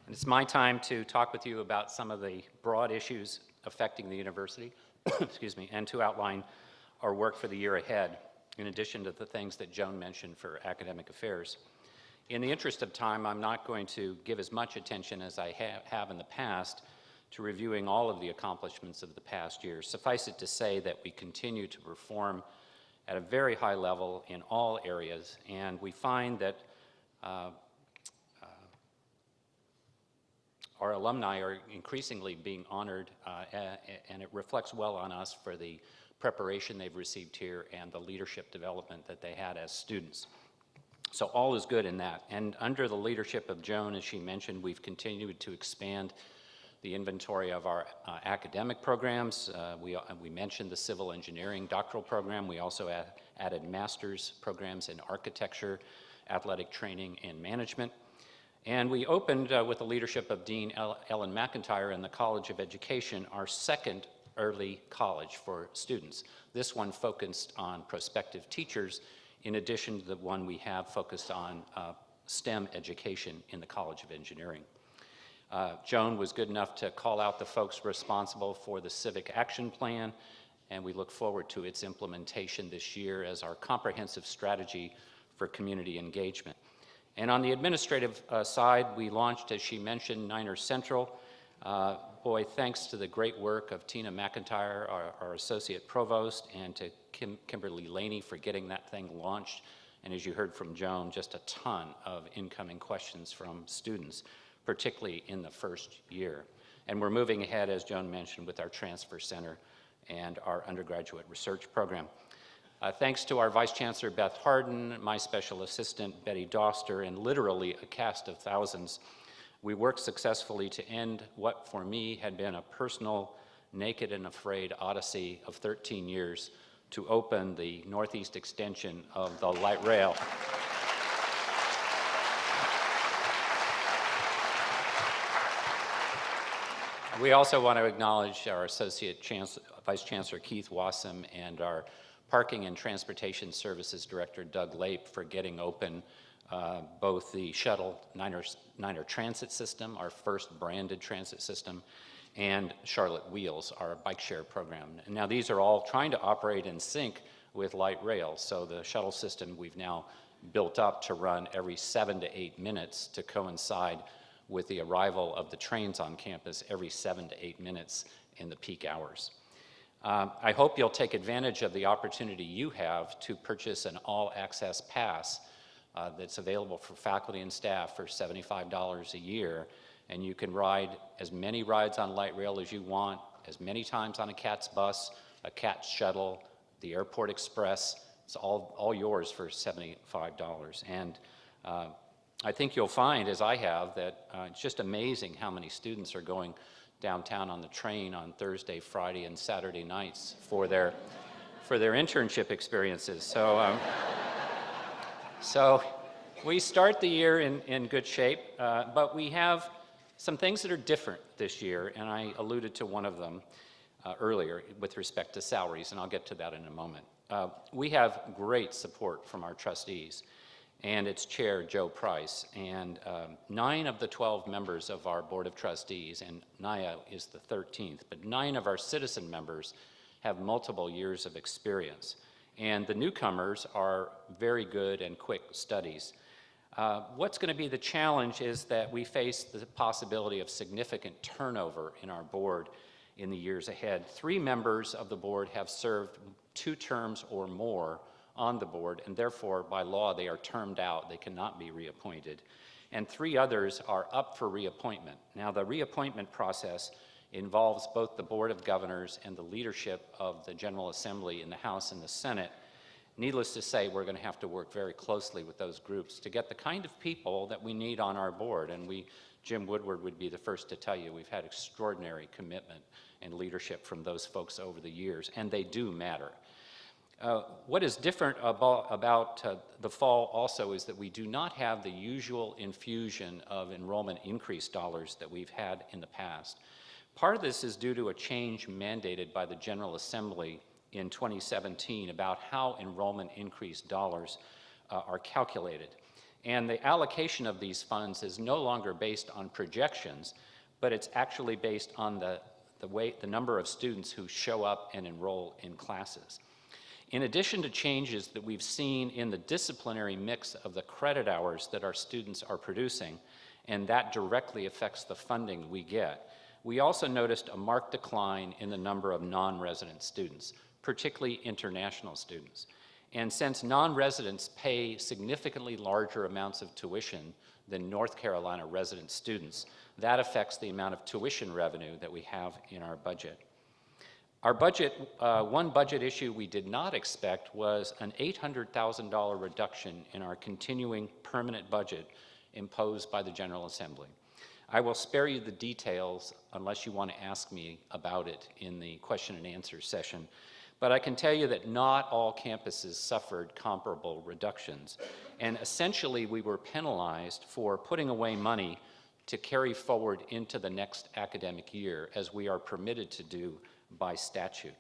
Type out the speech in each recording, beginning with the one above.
And it's my time to talk with you about some of the broad issues affecting the university, excuse me, and to outline our work for the year ahead, in addition to the things that Joan mentioned for academic affairs. In the interest of time, I'm not going to give as much attention as I have in the past to reviewing all of the accomplishments of the past year. Suffice it to say that we continue to perform at a very high level in all areas, and we find that our alumni are increasingly being honored, and it reflects well on us for the preparation they've received here and the leadership development that they had as students. So all is good in that. And under the leadership of Joan, as she mentioned, we've continued to expand the inventory of our academic programs. We mentioned the civil engineering doctoral program. We also added master's programs in architecture, athletic training, and management. And we opened, with the leadership of Dean Ellen McIntyre in the College of Education, our second early college for students. This one focused on prospective teachers, in addition to the one we have focused on STEM education in the College of Engineering. Joan was good enough to call out the folks responsible for the Civic Action Plan, and we look forward to its implementation this year as our comprehensive strategy for community engagement. And on the administrative side, we launched, as she mentioned, Niner Central. Boy, thanks to the great work of Tina McIntyre, our Associate Provost, and to Kimberly Laney for getting that thing launched. And as you heard from Joan, just a ton of incoming questions from students, particularly in the first year. And we're moving ahead, as Joan mentioned, with our Transfer Center and our undergraduate research program. Thanks to our Vice Chancellor, Beth Harden, my special assistant, Betty Doster, and literally a cast of thousands, we worked successfully to end what for me had been a personal, naked and afraid odyssey of 13 years to open the northeast extension of the light rail. We also want to acknowledge our Associate Vice Chancellor Keith Wassam and our Parking and Transportation Services Director Doug Lape for getting open both the shuttle Niner Transit System, our first branded transit system, and Charlotte Wheels, our bike share program. And now these are all trying to operate in sync with light rail. So the shuttle system we've now built up to run every 7 to 8 minutes to coincide with the arrival of the trains on campus every 7 to 8 minutes in the peak hours. I hope you'll take advantage of the opportunity you have to purchase an all-access pass that's available for faculty and staff for $75 a year, and you can ride as many rides on light rail as you want, as many times on a CATS bus, a CATS shuttle, the Airport Express. It's all yours for $75. And I think you'll find, as I have, that it's just amazing how many students are going downtown on the train on Thursday, Friday, and Saturday nights for their internship experiences. So we start the year in good shape, but we have some things that are different this year, and I alluded to one of them earlier with respect to salaries, and I'll get to that in a moment. We have great support from our trustees and its chair, Joe Price, and 9 of the 12 members of our Board of Trustees, and Naya is the 13th, but 9 of our citizen members have multiple years of experience. And the newcomers are very good and quick studies. What's going to be the challenge is that we face the possibility of significant turnover in our board in the years ahead. 3 members of the board have served 2 terms or more on the board, and therefore, by law, they are termed out. They cannot be reappointed. And 3 others are up for reappointment. Now, the reappointment process involves both the Board of Governors and the leadership of the General Assembly in the House and the Senate. Needless to say, we're going to have to work very closely with those groups to get the kind of people that we need on our board. And Jim Woodward would be the first to tell you, we've had extraordinary commitment and leadership from those folks over the years, and they do matter. What is different about the fall also is that we do not have the usual infusion of enrollment increase dollars that we've had in the past. Part of this is due to a change mandated by the General Assembly in 2017 about how enrollment increase dollars are calculated. And the allocation of these funds is no longer based on projections, but it's actually based on the number of students who show up and enroll in classes. In addition to changes that we've seen in the disciplinary mix of the credit hours that our students are producing, and that directly affects the funding we get, we also noticed a marked decline in the number of non-resident students, particularly international students. And since non-residents pay significantly larger amounts of tuition than North Carolina resident students, that affects the amount of tuition revenue that we have in our budget. Our budget, one budget issue we did not expect was an $800,000 reduction in our continuing permanent budget imposed by the General Assembly. I will spare you the details unless you want to ask me about it in the question and answer session. But I can tell you that not all campuses suffered comparable reductions. And essentially, we were penalized for putting away money to carry forward into the next academic year, as we are permitted to do by statute.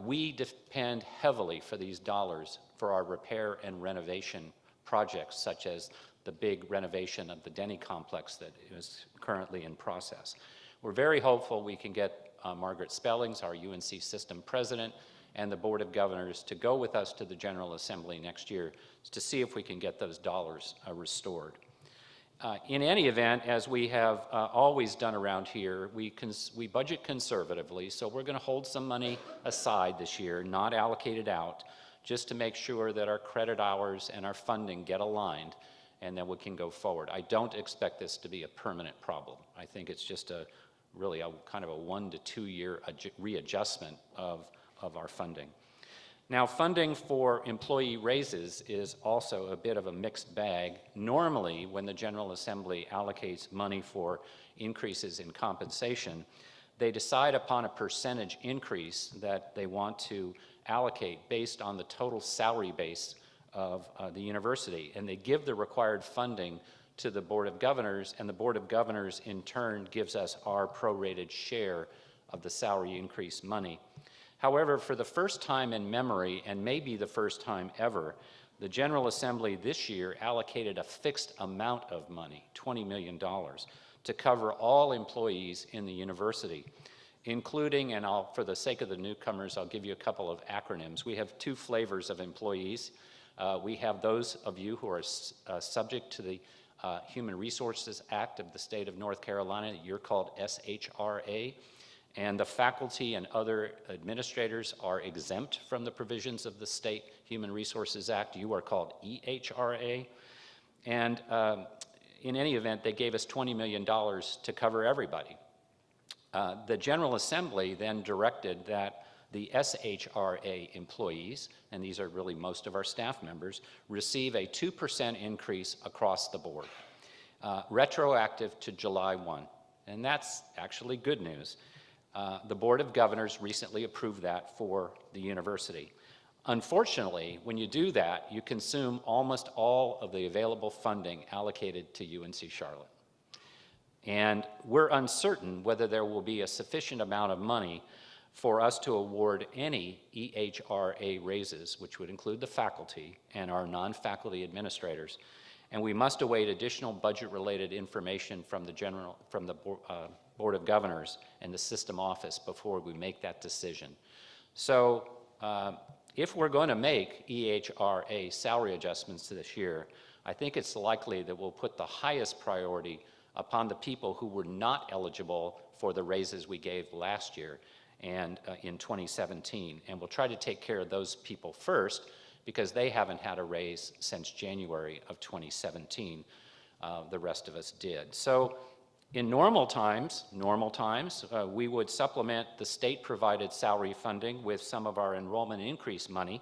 We depend heavily for these dollars for our repair and renovation projects, such as the big renovation of the Denny complex that is currently in process. We're very hopeful we can get Margaret Spellings, our UNC system president, and the Board of Governors to go with us to the General Assembly next year to see if we can get those dollars restored. In any event, as we have always done around here, we budget conservatively, so we're going to hold some money aside this year, not allocate it out, just to make sure that our credit hours and our funding get aligned, and then we can go forward. I don't expect this to be a permanent problem. I think it's just really a kind of a 1 to 2 year readjustment of our funding. Now, funding for employee raises is also a bit of a mixed bag. Normally, when the General Assembly allocates money for increases in compensation, they decide upon a percentage increase that they want to allocate based on the total salary base of the university, and they give the required funding to the Board of Governors, and the Board of Governors in turn gives us our prorated share of the salary increase money. However, for the first time in memory, and maybe the first time ever, the General Assembly this year allocated a fixed amount of money, $20 million, to cover all employees in the university, including, and for the sake of the newcomers, I'll give you a couple of acronyms. We have 2 flavors of employees. We have those of you who are subject to the Human Resources Act of the state of North Carolina. You're called SHRA. And the faculty and other administrators are exempt from the provisions of the State Human Resources Act. You are called EHRA. And in any event, they gave us $20 million to cover everybody. The General Assembly then directed that the SHRA employees, and these are really most of our staff members, receive a 2% increase across the board, retroactive to July 1. And that's actually good news. The Board of Governors recently approved that for the university. Unfortunately, when you do that, you consume almost all of the available funding allocated to UNC Charlotte. And we're uncertain whether there will be a sufficient amount of money for us to award any EHRA raises, which would include the faculty and our non-faculty administrators. And we must await additional budget-related information from the Board of Governors and the system office before we make that decision. So if we're going to make EHRA salary adjustments this year, I think it's likely that we'll put the highest priority upon the people who were not eligible for the raises we gave last year and in 2017. And we'll try to take care of those people first because they haven't had a raise since January of 2017. The rest of us did. So in normal times, we would supplement the state-provided salary funding with some of our enrollment increase money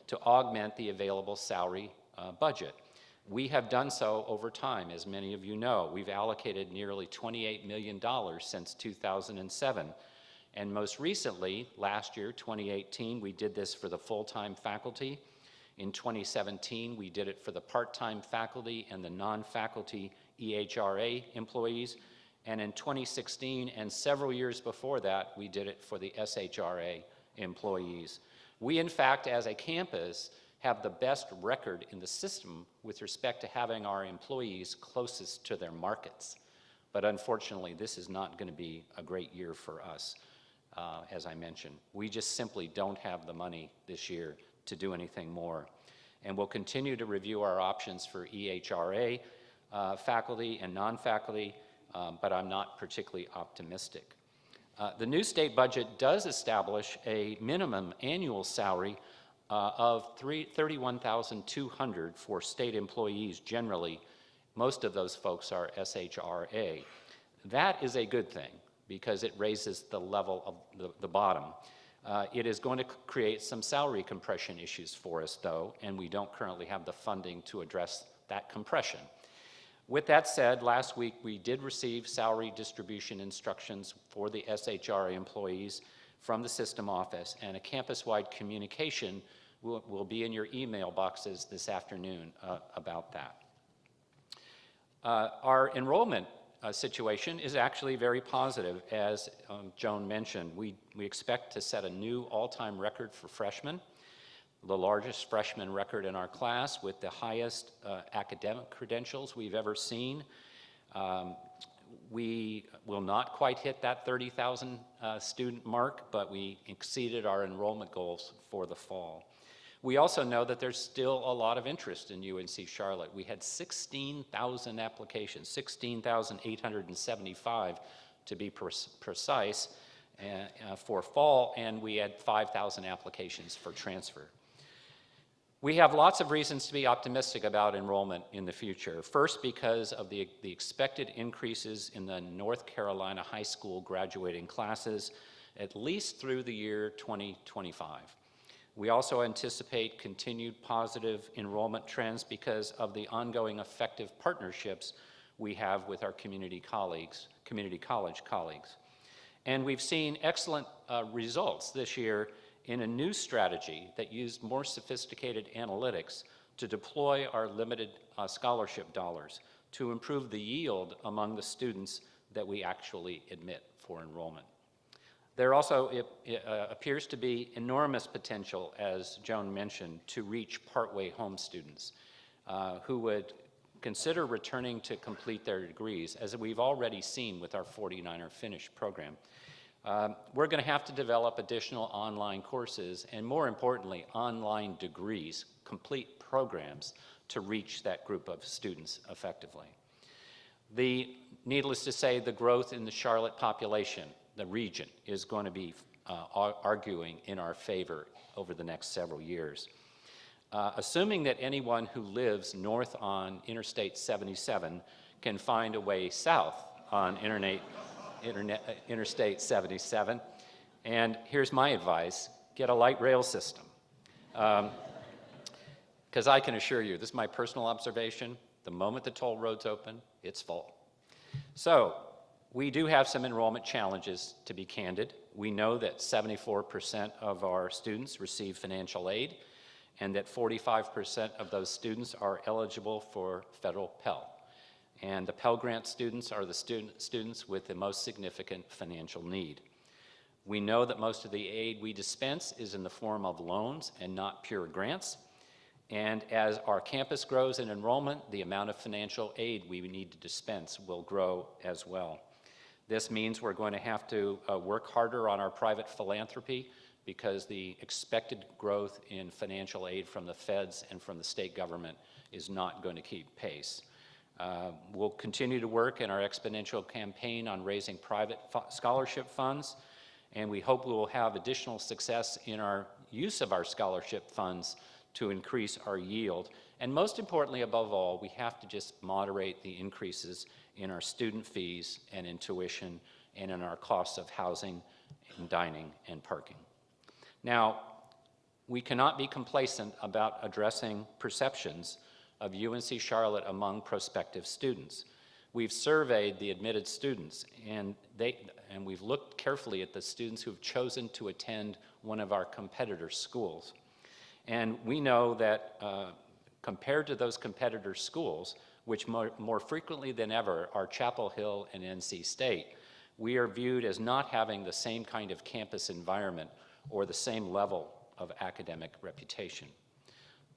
to augment the available salary budget. We have done so over time, as many of you know. We've allocated nearly $28 million since 2007. And most recently, last year, 2018, we did this for the full-time faculty. In 2017, we did it for the part-time faculty and the non-faculty EHRA employees. And in 2016 and several years before that, we did it for the SHRA employees. We, in fact, as a campus, have the best record in the system with respect to having our employees closest to their markets. But unfortunately, this is not going to be a great year for us, as I mentioned. We just simply don't have the money this year to do anything more. And we'll continue to review our options for EHRA faculty and non-faculty, but I'm not particularly optimistic. The new state budget does establish a minimum annual salary of $31,200 for state employees generally. Most of those folks are SHRA. That is a good thing because it raises the level of the bottom. It is going to create some salary compression issues for us, though, and we don't currently have the funding to address that compression. With that said, last week we did receive salary distribution instructions for the SHRA employees from the system office, and a campus-wide communication will be in your email boxes this afternoon about that. Our enrollment situation is actually very positive, as Joan mentioned. We expect to set a new all-time record for freshmen, the largest freshman record in our class with the highest academic credentials we've ever seen. We will not quite hit that 30,000 student mark, but we exceeded our enrollment goals for the fall. We also know that there's still a lot of interest in UNC Charlotte. We had 16,000 applications, 16,875 to be precise, for fall, and we had 5,000 applications for transfer. We have lots of reasons to be optimistic about enrollment in the future. First, because of the expected increases in the North Carolina high school graduating classes, at least through the year 2025. We also anticipate continued positive enrollment trends because of the ongoing effective partnerships we have with our community college colleagues. And we've seen excellent results this year in a new strategy that used more sophisticated analytics to deploy our limited scholarship dollars to improve the yield among the students that we actually admit for enrollment. There also appears to be enormous potential, as Joan mentioned, to reach partway home students who would consider returning to complete their degrees, as we've already seen with our 49er Finish program. We're going to have to develop additional online courses and, more importantly, online degrees, complete programs to reach that group of students effectively. Needless to say, the growth in the Charlotte population, the region, is going to be arguing in our favor over the next several years. Assuming that anyone who lives north on Interstate 77 can find a way south on Interstate 77, and here's my advice: get a light rail system. Because I can assure you, this is my personal observation, the moment the toll roads open, it's full. So, we do have some enrollment challenges, to be candid. We know that 74% of our students receive financial aid, and that 45% of those students are eligible for federal Pell. And the Pell Grant students are the students with the most significant financial need. We know that most of the aid we dispense is in the form of loans and not pure grants. And as our campus grows in enrollment, the amount of financial aid we need to dispense will grow as well. This means we're going to have to work harder on our private philanthropy, because the expected growth in financial aid from the feds and from the state government is not going to keep pace. We'll continue to work in our exponential campaign on raising private scholarship funds, and we hope we will have additional success in our use of our scholarship funds to increase our yield. And most importantly, above all, we have to just moderate the increases in our student fees and in tuition and in our costs of housing and dining and parking. Now, we cannot be complacent about addressing perceptions of UNC Charlotte among prospective students. We've surveyed the admitted students, and we've looked carefully at the students who've chosen to attend one of our competitor schools. And we know that compared to those competitor schools, which more frequently than ever are Chapel Hill and NC State, we are viewed as not having the same kind of campus environment or the same level of academic reputation.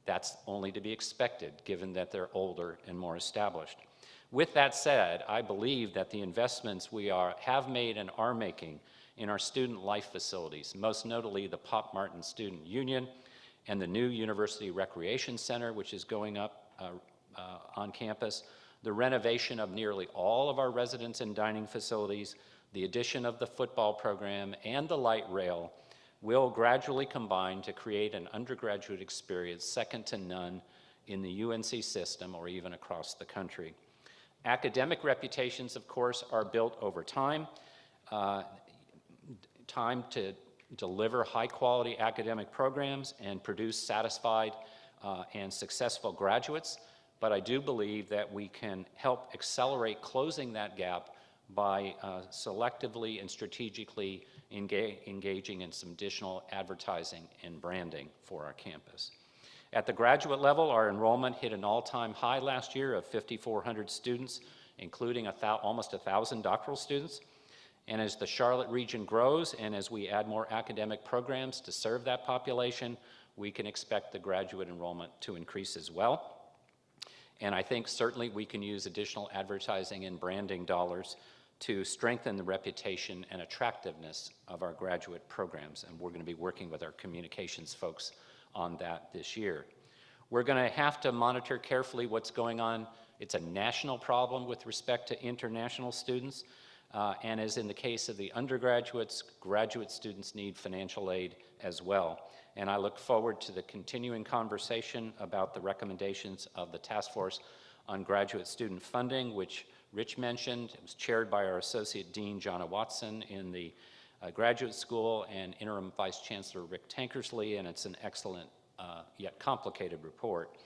That's only to be expected, given that they're older and more established. With that said, I believe that the investments we have made and are making in our student life facilities, most notably the Pop Martin Student Union and the new University Recreation Center, which is going up on campus, the renovation of nearly all of our residence and dining facilities, the addition of the football program, and the light rail will gradually combine to create an undergraduate experience second to none in the UNC system or even across the country. Academic reputations, of course, are built over time. Time to deliver high-quality academic programs and produce satisfied and successful graduates. But I do believe that we can help accelerate closing that gap by selectively and strategically engaging in some additional advertising and branding for our campus. At the graduate level, our enrollment hit an all-time high last year of 5,400 students, including almost 1,000 doctoral students. And as the Charlotte region grows and as we add more academic programs to serve that population, we can expect the graduate enrollment to increase as well. And I think certainly we can use additional advertising and branding dollars to strengthen the reputation and attractiveness of our graduate programs. And we're going to be working with our communications folks on that this year. We're going to have to monitor carefully what's going on. It's a national problem with respect to international students. And as in the case of the undergraduates, graduate students need financial aid as well. And I look forward to the continuing conversation about the recommendations of the Task Force on Graduate Student Funding, which Rich mentioned. It was chaired by our Associate Dean, Jonna Watson, in the Graduate School, and Interim Vice Chancellor Rick Tankersley, and it's an excellent yet complicated report.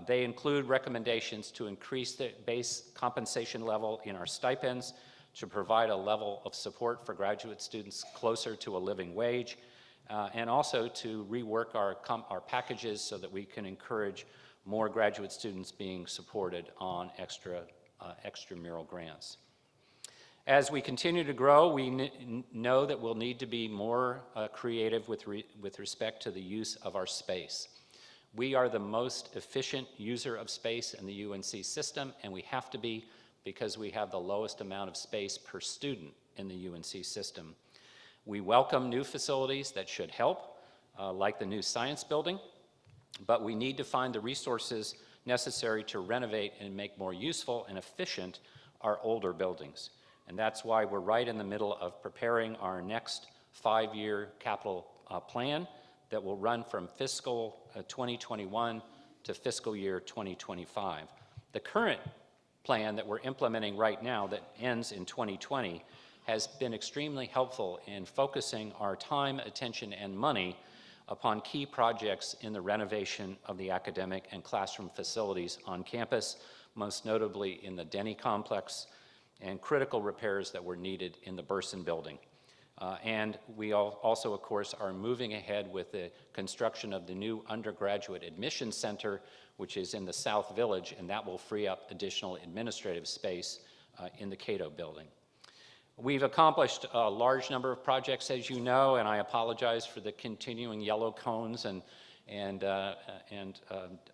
They include recommendations to increase the base compensation level in our stipends, to provide a level of support for graduate students closer to a living wage, and also to rework our packages so that we can encourage more graduate students being supported on extramural grants. As we continue to grow, we know that we'll need to be more creative with respect to the use of our space. We are the most efficient user of space in the UNC system, and we have to be, because we have the lowest amount of space per student in the UNC system. We welcome new facilities that should help, like the new science building, but we need to find the resources necessary to renovate and make more useful and efficient our older buildings. And that's why we're right in the middle of preparing our next 5-year capital plan that will run from fiscal 2021 to fiscal year 2025. The current plan that we're implementing right now that ends in 2020 has been extremely helpful in focusing our time, attention, and money upon key projects in the renovation of the academic and classroom facilities on campus, most notably in the Denny complex, and critical repairs that were needed in the Burson building. And we also, of course, are moving ahead with the construction of the new undergraduate admissions center, which is in the South Village, and that will free up additional administrative space in the Cato building. We've accomplished a large number of projects, as you know, and I apologize for the continuing yellow cones and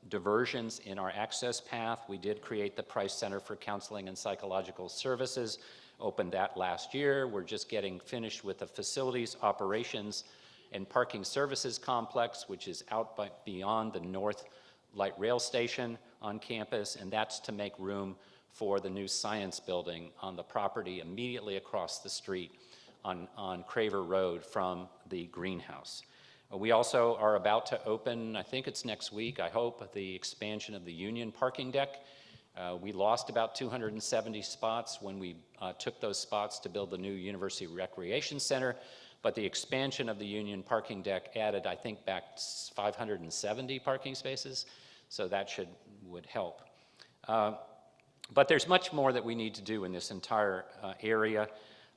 diversions in our access path. We did create the Price Center for Counseling and Psychological Services, opened that last year. We're just getting finished with the Facilities, Operations, and Parking Services Complex, which is out beyond the North Light Rail Station on campus, and that's to make room for the new science building on the property immediately across the street on Craver Road from the greenhouse. We also are about to open, I think it's next week, I hope, the expansion of the Union parking deck. We lost about 270 spots when we took those spots to build the new University Recreation Center, but the expansion of the Union parking deck added, I think, back 570 parking spaces, so that would help. But there's much more that we need to do in this entire area,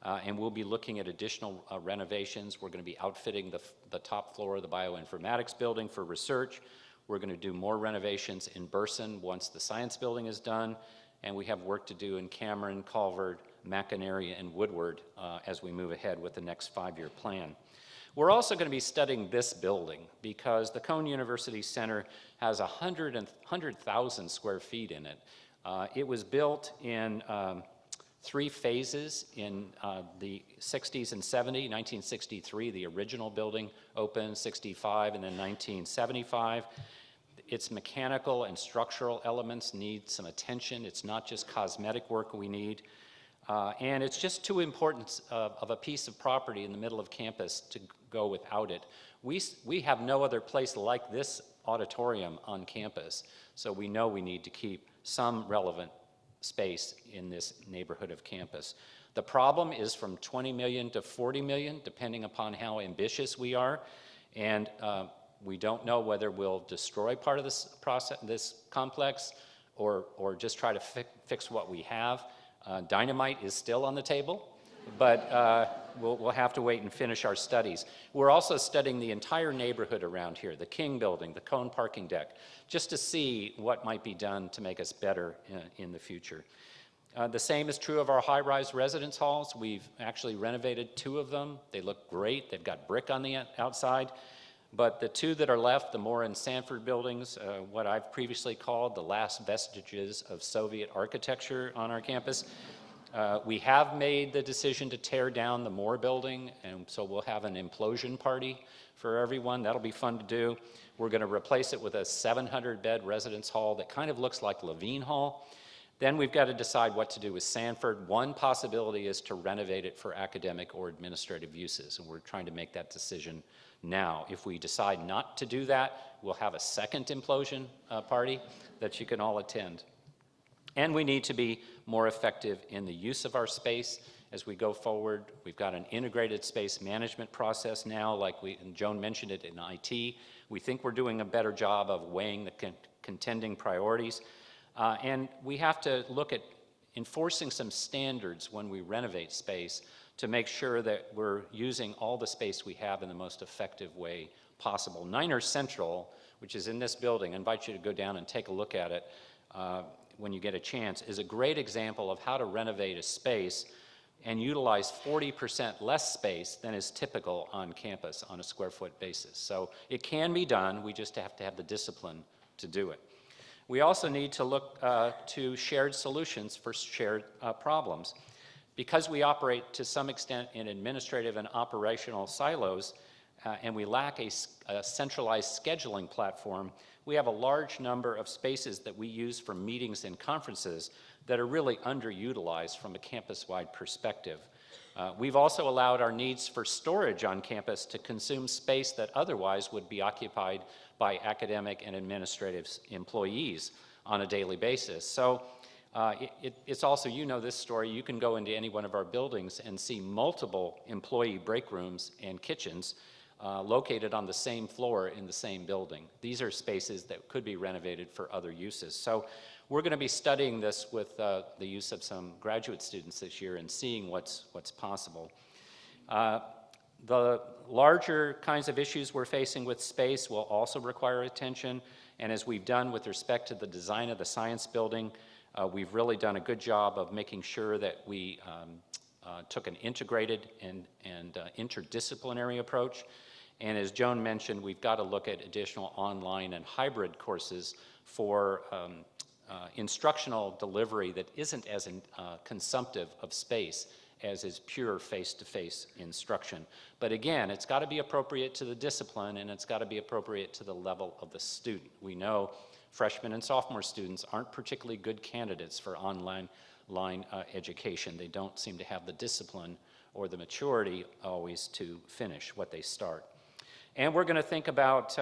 and we'll be looking at additional renovations. We're going to be outfitting the top floor of the bioinformatics building for research. We're going to do more renovations in Burson once the science building is done, and we have work to do in Cameron, Culver, McInerney, and Woodward as we move ahead with the next 5-year plan. We're also going to be studying this building because the Cone University Center has 100,000 square feet in it. It was built in 3 phases in the 60s and 70s. 1963, the original building opened, 65, and then 1975. Its mechanical and structural elements need some attention. It's not just cosmetic work we need. And it's just too important of a piece of property in the middle of campus to go without it. We have no other place like this auditorium on campus, so we know we need to keep some relevant space in this neighborhood of campus. The problem is from 20 million to 40 million, depending upon how ambitious we are, and we don't know whether we'll destroy part of this complex or just try to fix what we have. Dynamite is still on the table, but we'll have to wait and finish our studies. We're also studying the entire neighborhood around here, the King Building, the Cone parking deck, just to see what might be done to make us better in the future. The same is true of our high-rise residence halls. We've actually renovated 2 of them. They look great. They've got brick on the outside. But the 2 that are left, the Moore and Sanford buildings, what I've previously called the last vestiges of Soviet architecture on our campus, we have made the decision to tear down the Moore building, and so we'll have an implosion party for everyone. That'll be fun to do. We're going to replace it with a 700-bed residence hall that kind of looks like Levine Hall. Then we've got to decide what to do with Sanford. One possibility is to renovate it for academic or administrative uses, and we're trying to make that decision now. If we decide not to do that, we'll have a second implosion party that you can all attend. And we need to be more effective in the use of our space as we go forward. We've got an integrated space management process now, like and Joan mentioned it in IT. We think we're doing a better job of weighing the contending priorities. And we have to look at enforcing some standards when we renovate space to make sure that we're using all the space we have in the most effective way possible. Niners Central, which is in this building, I invite you to go down and take a look at it when you get a chance, is a great example of how to renovate a space and utilize 40% less space than is typical on campus on a square foot basis. So it can be done, we just have to have the discipline to do it. We also need to look to shared solutions for shared problems. Because we operate to some extent in administrative and operational silos, and we lack a centralized scheduling platform, we have a large number of spaces that we use for meetings and conferences that are really underutilized from a campus-wide perspective. We've also allowed our needs for storage on campus to consume space that otherwise would be occupied by academic and administrative employees on a daily basis. So it's also, you know this story, you can go into any one of our buildings and see multiple employee break rooms and kitchens located on the same floor in the same building. These are spaces that could be renovated for other uses. So we're going to be studying this with the use of some graduate students this year and seeing what's possible. The larger kinds of issues we're facing with space will also require attention, and as we've done with respect to the design of the science building, we've really done a good job of making sure that we took an integrated and interdisciplinary approach. And as Joan mentioned, we've got to look at additional online and hybrid courses for instructional delivery that isn't as consumptive of space as is pure face-to-face instruction. But again, it's got to be appropriate to the discipline, and it's got to be appropriate to the level of the student. We know freshman and sophomore students aren't particularly good candidates for online education. They don't seem to have the discipline or the maturity always to finish what they start. And we're going to think about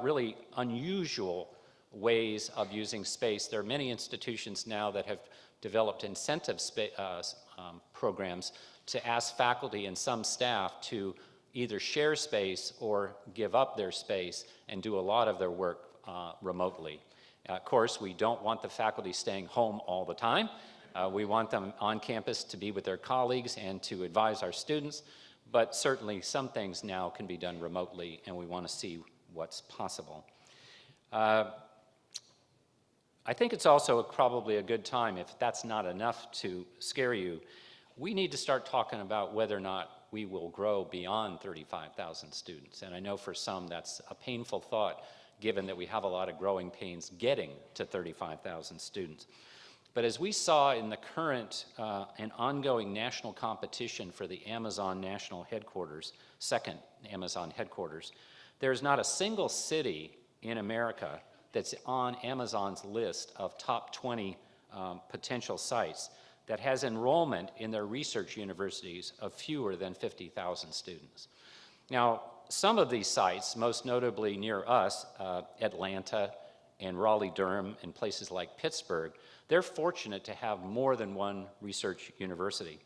really unusual ways of using space. There are many institutions now that have developed incentive programs to ask faculty and some staff to either share space or give up their space and do a lot of their work remotely. Of course, we don't want the faculty staying home all the time. We want them on campus to be with their colleagues and to advise our students, but certainly some things now can be done remotely, and we want to see what's possible. I think it's also probably a good time, if that's not enough to scare you, we need to start talking about whether or not we will grow beyond 35,000 students. And I know for some that's a painful thought, given that we have a lot of growing pains getting to 35,000 students. But as we saw in the current and ongoing national competition for the Amazon national headquarters, second Amazon headquarters, there's not a single city in America that's on Amazon's list of top 20 potential sites that has enrollment in their research universities of fewer than 50,000 students. Now, some of these sites, most notably near us, Atlanta and Raleigh-Durham and places like Pittsburgh, they're fortunate to have more than one research university.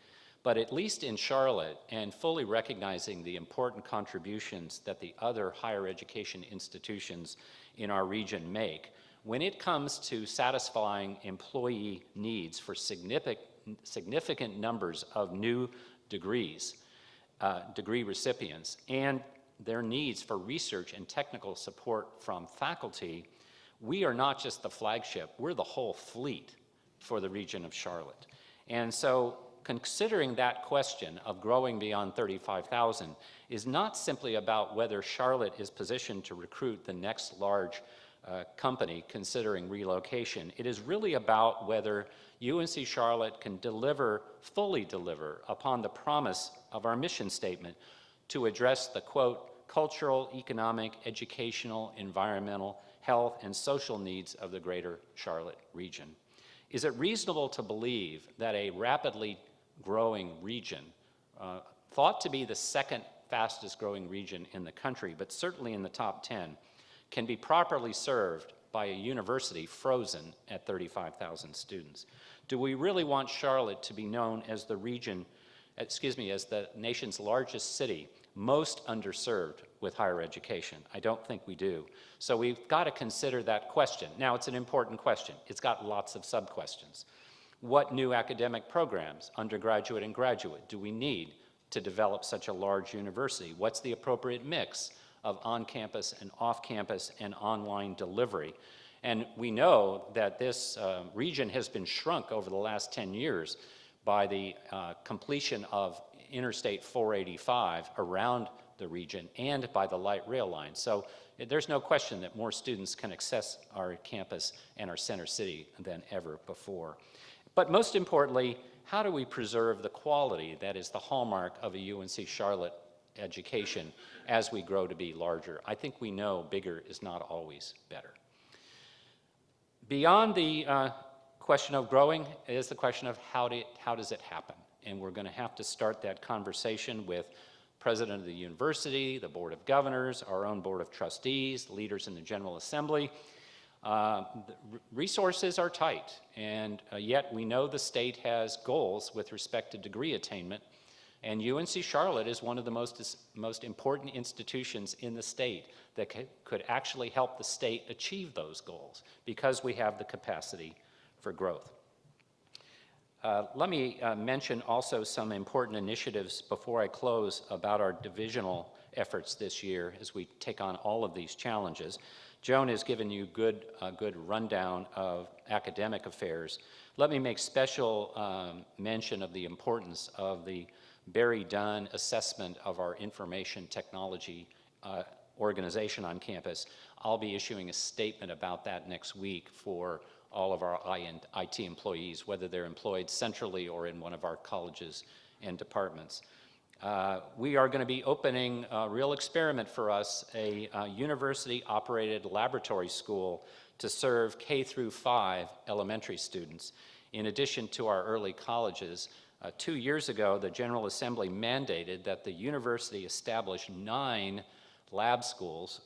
But at least in Charlotte, and fully recognizing the important contributions that the other higher education institutions in our region make, when it comes to satisfying employee needs for significant numbers of new degrees, degree recipients, and their needs for research and technical support from faculty, we are not just the flagship, we're the whole fleet for the region of Charlotte. And so considering that question of growing beyond 35,000 is not simply about whether Charlotte is positioned to recruit the next large company considering relocation. It is really about whether UNC Charlotte can fully deliver upon the promise of our mission statement to address the, quote, cultural, economic, educational, environmental, health, and social needs of the greater Charlotte region. Is it reasonable to believe that a rapidly growing region, thought to be the second fastest growing region in the country, but certainly in the top 10, can be properly served by a university frozen at 35,000 students? Do we really want Charlotte to be known as the as the nation's largest city, most underserved with higher education? I don't think we do. So we've got to consider that question. Now, it's an important question. It's got lots of sub-questions. What new academic programs, undergraduate and graduate, do we need to develop such a large university? What's the appropriate mix of on-campus and off-campus and online delivery? And we know that this region has been shrunk over the last 10 years by the completion of Interstate 485 around the region and by the light rail line. So there's no question that more students can access our campus and our center city than ever before. But most importantly, how do we preserve the quality that is the hallmark of a UNC Charlotte education as we grow to be larger? I think we know bigger is not always better. Beyond the question of growing is the question of how does it happen? And we're going to have to start that conversation with President of the university, the Board of Governors, our own Board of Trustees, leaders in the General Assembly. The resources are tight, and yet we know the state has goals with respect to degree attainment, and UNC Charlotte is one of the most important institutions in the state that could actually help the state achieve those goals because we have the capacity for growth. Let me mention also some important initiatives before I close about our divisional efforts this year as we take on all of these challenges. Joan has given you a good rundown of academic affairs. Let me make special mention of the importance of the Barry Dunn assessment of our information technology organization on campus. I'll be issuing a statement about that next week for all of our IT employees, whether they're employed centrally or in one of our colleges and departments. We are going to be opening a real experiment for us, a university-operated laboratory school to serve K through 5 elementary students. In addition to our early colleges, 2 years ago, the General Assembly mandated that the university establish 9 lab schools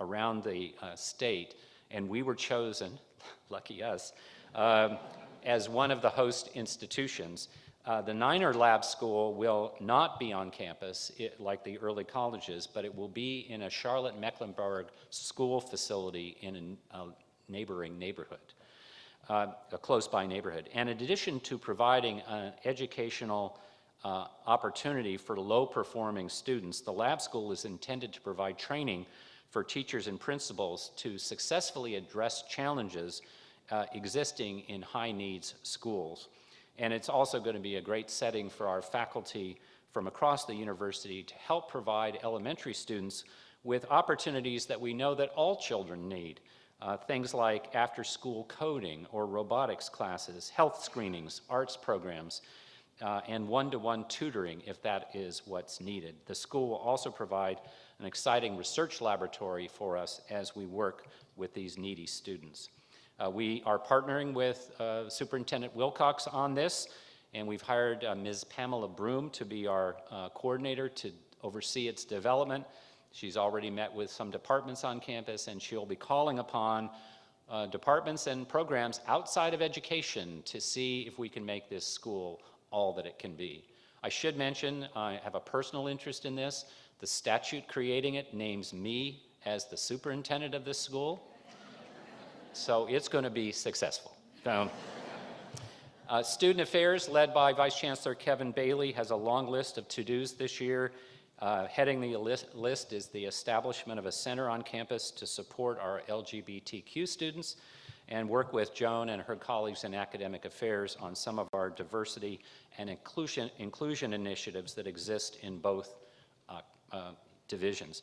around the state, and we were chosen, lucky us, as one of the host institutions. The Niner Lab School will not be on campus like the early colleges, but it will be in a Charlotte-Mecklenburg school facility in a neighboring neighborhood, a close-by neighborhood. And in addition to providing an educational opportunity for low-performing students, the lab school is intended to provide training for teachers and principals to successfully address challenges existing in high-needs schools. And it's also going to be a great setting for our faculty from across the university to help provide elementary students with opportunities that we know that all children need. Things like after-school coding or robotics classes, health screenings, arts programs, and one-to-one tutoring if that is what's needed. The school will also provide an exciting research laboratory for us as we work with these needy students. We are partnering with Superintendent Wilcox on this, and we've hired Ms. Pamela Broom to be our coordinator to oversee its development. She's already met with some departments on campus, and she'll be calling upon departments and programs outside of education to see if we can make this school all that it can be. I should mention, I have a personal interest in this. The statute creating it names me as the superintendent of this school, so it's going to be successful. Student Affairs, led by Vice Chancellor Kevin Bailey, has a long list of to-dos this year. Heading the list is the establishment of a center on campus to support our LGBTQ students and work with Joan and her colleagues in academic affairs on some of our diversity and inclusion initiatives that exist in both divisions.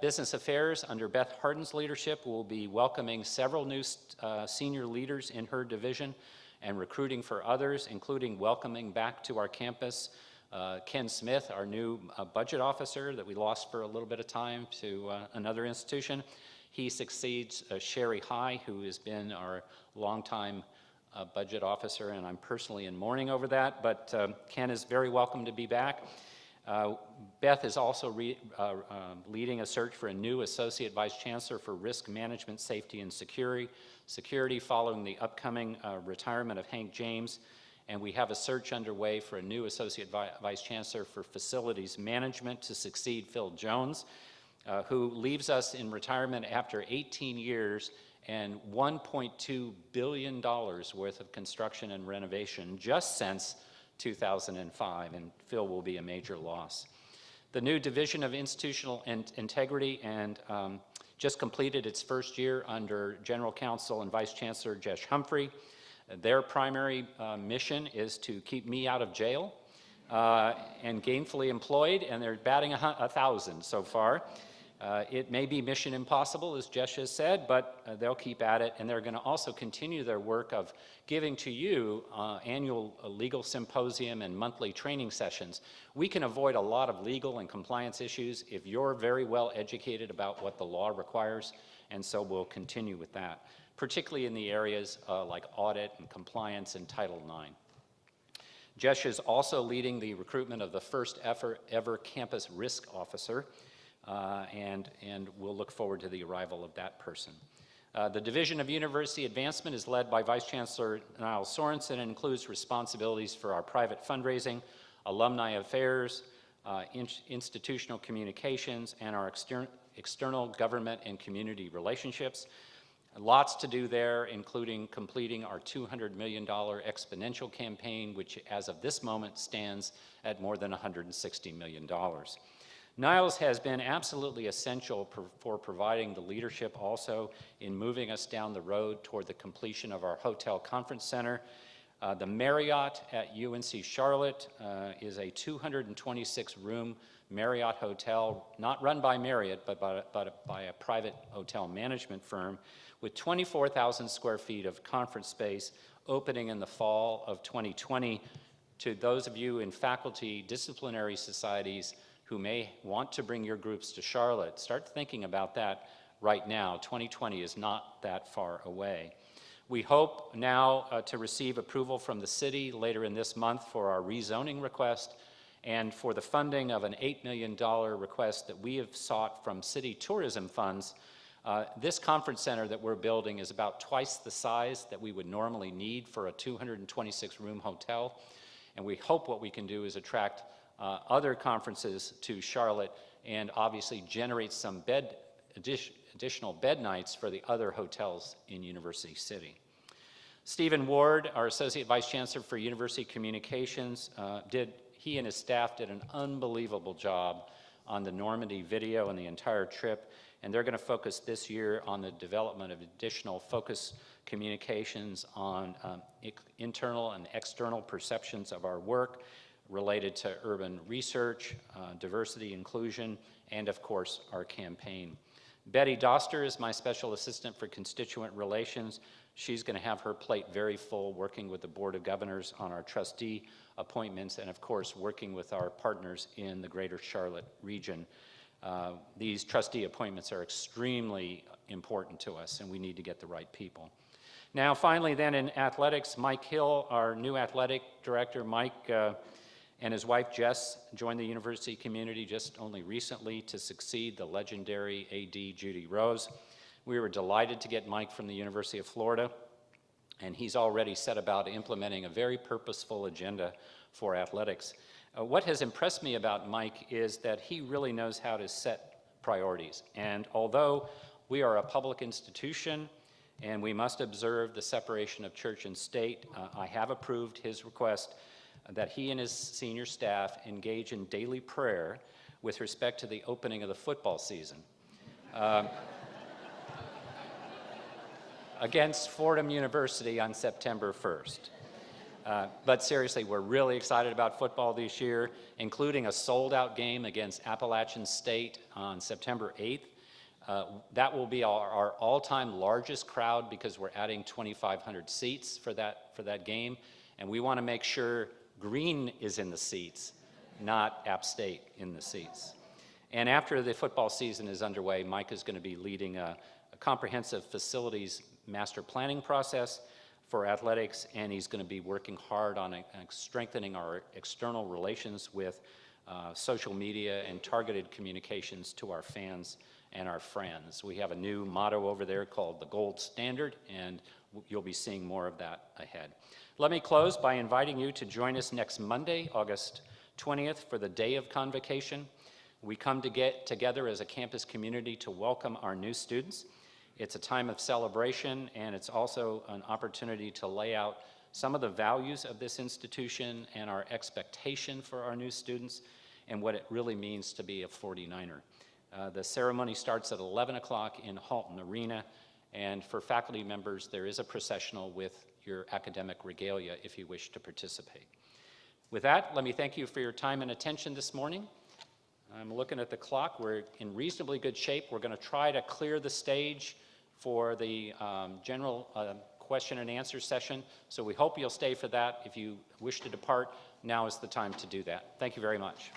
Business Affairs, under Beth Hardin's leadership, will be welcoming several new senior leaders in her division and recruiting for others, including welcoming back to our campus Ken Smith, our new budget officer that we lost for a little bit of time to another institution. He succeeds Sherry High, who has been our longtime budget officer, and I'm personally in mourning over that, but Ken is very welcome to be back. Beth is also leading a search for a new Associate Vice Chancellor for Risk Management, Safety, and Security following the upcoming retirement of Hank James. And we have a search underway for a new Associate Vice Chancellor for Facilities Management to succeed Phil Jones, who leaves us in retirement after 18 years and $1.2 billion worth of construction and renovation just since 2005, and Phil will be a major loss. The new Division of Institutional Integrity and just completed its first year under General Counsel and Vice Chancellor Jesh Humphrey. Their primary mission is to keep me out of jail and gainfully employed, and they're batting 1,000 so far. It may be mission impossible, as Jesh has said, but they'll keep at it, and they're going to also continue their work of giving to you annual legal symposium and monthly training sessions. We can avoid a lot of legal and compliance issues if you're very well educated about what the law requires, and so we'll continue with that, particularly in the areas like audit and compliance and Title IX. Jesh is also leading the recruitment of the first ever campus risk officer, and we'll look forward to the arrival of that person. The Division of University Advancement is led by Vice Chancellor Niles Sorensen and includes responsibilities for our private fundraising, alumni affairs, institutional communications, and our external government and community relationships. Lots to do there, including completing our $200 million exponential campaign, which as of this moment stands at more than $160 million. Niles has been absolutely essential for providing the leadership also in moving us down the road toward the completion of our hotel conference center. The Marriott at UNC Charlotte is a 226-room Marriott hotel, not run by Marriott, but by a private hotel management firm, with 24,000 square feet of conference space opening in the fall of 2020. To those of you in faculty disciplinary societies who may want to bring your groups to Charlotte, start thinking about that right now. 2020 is not that far away. We hope now to receive approval from the city later in this month for our rezoning request and for the funding of an $8 million request that we have sought from city tourism funds. This conference center that we're building is about twice the size that we would normally need for a 226-room hotel, and we hope what we can do is attract other conferences to Charlotte and obviously generate some additional bed nights for the other hotels in University City. Stephen Ward, our Associate Vice Chancellor for University Communications, he and his staff did an unbelievable job on the Normandy video and the entire trip, and they're going to focus this year on the development of additional focus communications on internal and external perceptions of our work related to urban research, diversity, inclusion, and of course, our campaign. Betty Doster is my special assistant for constituent relations. She's going to have her plate very full working with the Board of Governors on our trustee appointments and of course working with our partners in the Greater Charlotte region. These trustee appointments are extremely important to us and we need to get the right people. Now finally then in athletics, Mike Hill, our new athletic director. Mike and his wife Jess joined the university community just only recently to succeed the legendary AD Judy Rose. We were delighted to get Mike from the University of Florida, and he's already set about implementing a very purposeful agenda for athletics. What has impressed me about Mike is that he really knows how to set priorities. And although we are a public institution and we must observe the separation of church and state, I have approved his request that he and his senior staff engage in daily prayer with respect to the opening of the football season. Against Fordham University on September 1st. But seriously, we're really excited about football this year, including a sold-out game against Appalachian State on September 8th. That will be our all-time largest crowd because we're adding 2,500 seats for that game, and we want to make sure green is in the seats, not App State in the seats. And after the football season is underway, Mike is going to be leading a comprehensive facilities master planning process for athletics, and he's going to be working hard on strengthening our external relations with social media and targeted communications to our fans and our friends. We have a new motto over there called the Gold Standard, and you'll be seeing more of that ahead. Let me close by inviting you to join us next Monday, August 20th, for the Day of Convocation. We come to get together as a campus community to welcome our new students. It's a time of celebration, and it's also an opportunity to lay out some of the values of this institution and our expectation for our new students and what it really means to be a 49er. The ceremony starts at 11 o'clock in Halton Arena, and for faculty members, there is a processional with your academic regalia if you wish to participate. With that, let me thank you for your time and attention this morning. I'm looking at the clock. We're in reasonably good shape. We're going to try to clear the stage for the general question and answer session, so we hope you'll stay for that. If you wish to depart, now is the time to do that. Thank you very much.